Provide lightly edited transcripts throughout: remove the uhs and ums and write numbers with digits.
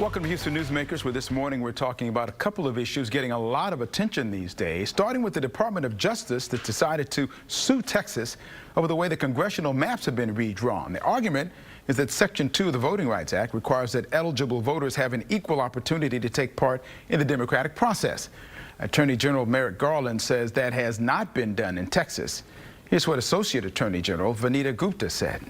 Welcome to Houston Newsmakers, where this morning we're talking about a couple of issues getting a lot of attention these days, starting with the Department of Justice that decided to sue Texas over the way the congressional maps have been redrawn. The argument is that Section 2 of the Voting Rights Act requires that eligible voters have an equal opportunity to take part in the democratic process. Attorney General Merrick Garland says that has not been done in Texas. Here's what Associate Attorney General Vanita Gupta said.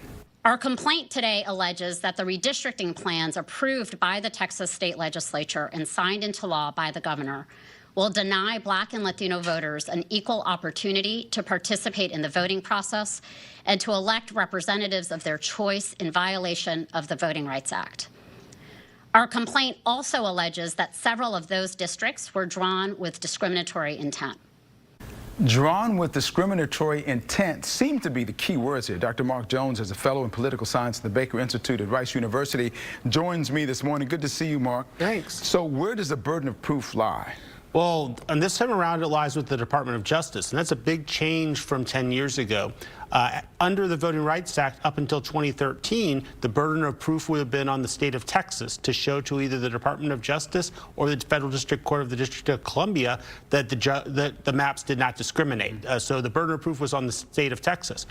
Our complaint today alleges that the redistricting plans approved by the Texas state legislature and signed into law by the governor will deny Black and Latino voters an equal opportunity to participate in the voting process and to elect representatives of their choice in violation of the Voting Rights Act. Our complaint also alleges that several of those districts were drawn with discriminatory intent. Drawn with discriminatory intent seem to be the key words here. Dr. Mark Jones is a fellow in political science at the Baker Institute at Rice University. Joins me this morning. Good to see you, Mark. Thanks. So where does the burden of proof lie? Well, and this time around it lies with the Department of Justice, and that's a big change from 10 years ago. Under the Voting Rights Act up until 2013, the burden of proof would have been on the state of Texas to show to either the Department of Justice or the Federal District Court of the District of Columbia that the maps did not discriminate. So the burden of proof was on the state of Texas.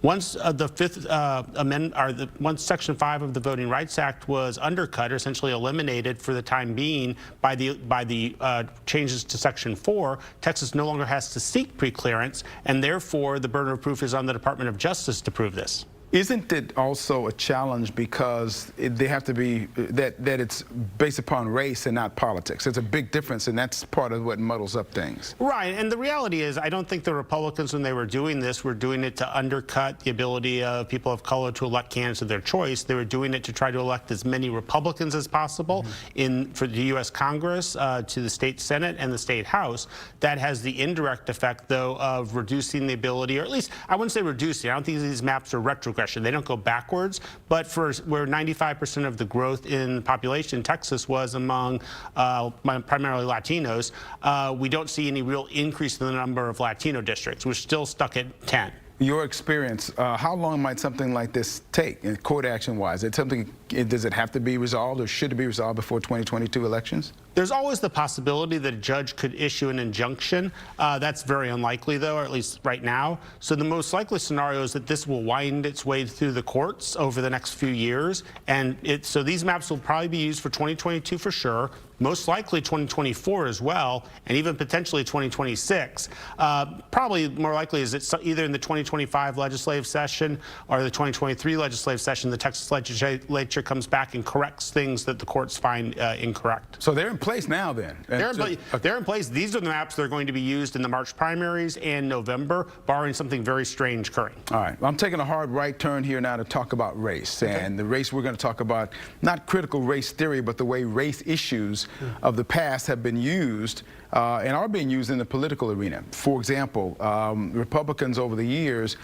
Once the Fifth Amendment, or once Section 5 of the Voting Rights Act was undercut, or essentially eliminated for the time being by the changes to Section 4, Texas no longer has to seek preclearance, and therefore the burden of proof is on the Department of Justice to prove this. Isn't it also a challenge because they have to be, that it's based upon race and not politics? There's a big difference, and that's part of what muddles up things. Right, and the reality is I don't think the Republicans, when they were doing this, were doing it to undercut the ability of people of color to elect candidates of their choice. They were doing it to try to elect as many Republicans as possible for the U.S. Congress, to the state Senate and the state House. That has the indirect effect, though, of reducing the ability, or at least I wouldn't say reducing. I don't think these maps are retrogressive. They don't go backwards, but for where 95% of the growth in population in Texas was among primarily Latinos, we don't see any real increase in the number of Latino districts. We're still stuck at 10. Your experience, how long might something like this take, in court action-wise? Does it have to be resolved, or should it be resolved before 2022 elections? There's always the possibility that a judge could issue an injunction. That's very unlikely, though, or at least right now. So the most likely scenario is that this will wind its way through the courts over the next few years. And so these maps will probably be used for 2022 for sure, most likely 2024 as well, and even potentially 2026. Probably more likely is it's either in the 2025 legislative session or the 2023 legislative session, the Texas legislature comes back and corrects things that the courts find incorrect. So they're in place now, then? They're in place. These are the maps that are going to be used in the March primaries and November, barring something very strange occurring. All right. I'm taking a hard right turn here now to talk about race. Okay. And the race we're going to talk about, not critical race theory, but the way race issues of the past have been used and are being used in the political arena. For example, Republicans over the years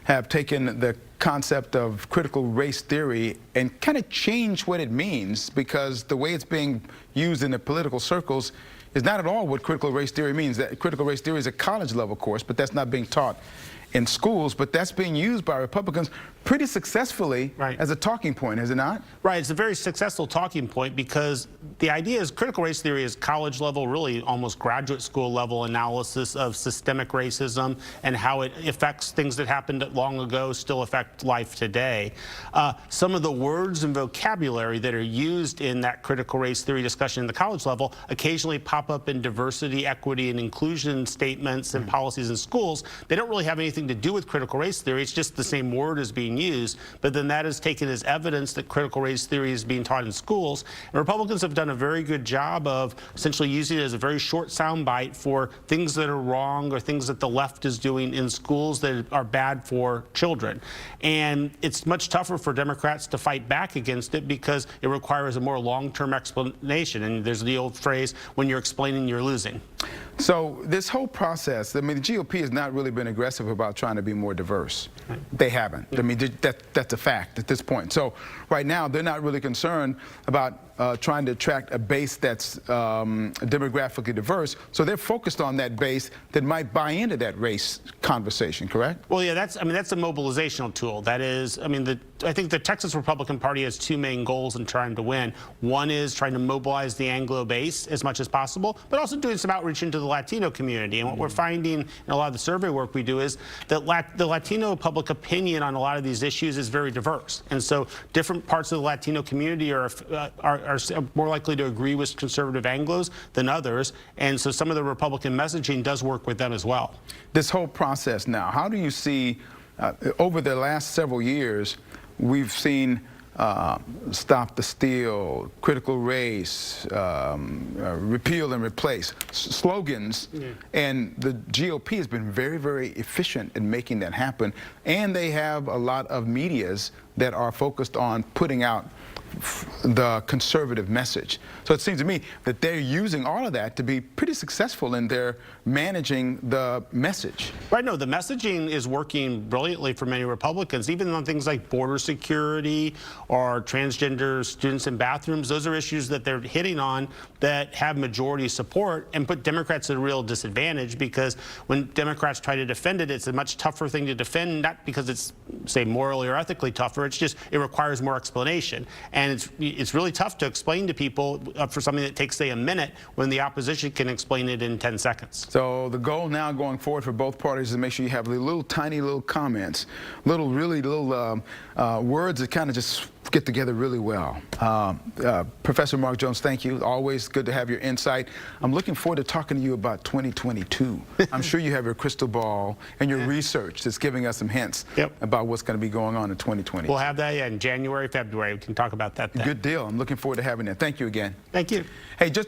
have taken the concept of critical race theory and kind of changed what it means, because the way it's being used in the political circles is not at all what critical race theory means. That critical race theory is a college level course, but that's not being taught in schools, but that's being used by Republicans pretty successfully as a talking point, is it not? Right, it's a very successful talking point, because the idea is critical race theory is college level, really almost graduate school level analysis of systemic racism and how it affects things that happened long ago still affect life today. Some of the words and vocabulary that are used in that critical race theory discussion in the college level occasionally pop up in diversity, equity, and inclusion statements and policies in schools. They don't really have anything to do with critical race theory. It's just the same word is being used, but then that is taken as evidence that critical race theory is being taught in schools. And Republicans have done a very good job of essentially using it as a very short soundbite for things that are wrong or things that the left is doing in schools that are bad for children. And it's much tougher for Democrats to fight back against it because it requires a more long-term explanation. And there's the old phrase, when you're explaining, you're losing. So this whole process, I mean, the GOP has not really been aggressive about trying to be more diverse. They haven't. I mean, the that's a fact at this point. So right now, they're not really concerned about trying to attract a base that's demographically diverse. So they're focused on that base that might buy into that race conversation, correct? Well, yeah, that's a mobilizational tool. That is, I think the Texas Republican Party has two main goals in trying to win. One is trying to mobilize the Anglo base as much as possible, but also doing some outreach into the Latino community. And what we're finding in a lot of the survey work we do is that the Latino public opinion on a lot of these issues is very diverse. And so different parts of the Latino community are more likely to agree with conservative Anglos than others. And so some of the Republican messaging does work with them as well. This whole process now, how do you see, over the last several years, we've seen Stop the Steal, critical race, repeal and replace, slogans, and the GOP has been very, very efficient in making that happen. And they have a lot of medias that are focused on putting out the conservative message. So it seems to me that they're using all of that to be pretty successful in their managing the message. Right, no, the messaging is working brilliantly for many Republicans, even on things like border security or transgender students in bathrooms. Those are issues that they're hitting on that have majority support and put Democrats at a real disadvantage, because when Democrats try to defend it, it's a much tougher thing to defend, not because it's, say, morally or ethically tougher. It's just it requires more explanation. And it's really tough to explain to people for something that takes, say, a minute when the opposition can explain it in 10 seconds. So the goal now going forward for both parties is to make sure you have little tiny little comments, really little words that kind of just get together really well. Professor Mark Jones, thank you. Always good to have your insight. I'm looking forward to talking to you about 2022. I'm sure you have your crystal ball and your research that's giving us some hints about what's going to be going on in 2020. We'll have that in January, February. We can talk about that then. Good deal. I'm looking forward to having that. Thank you again. Thank you. Hey, just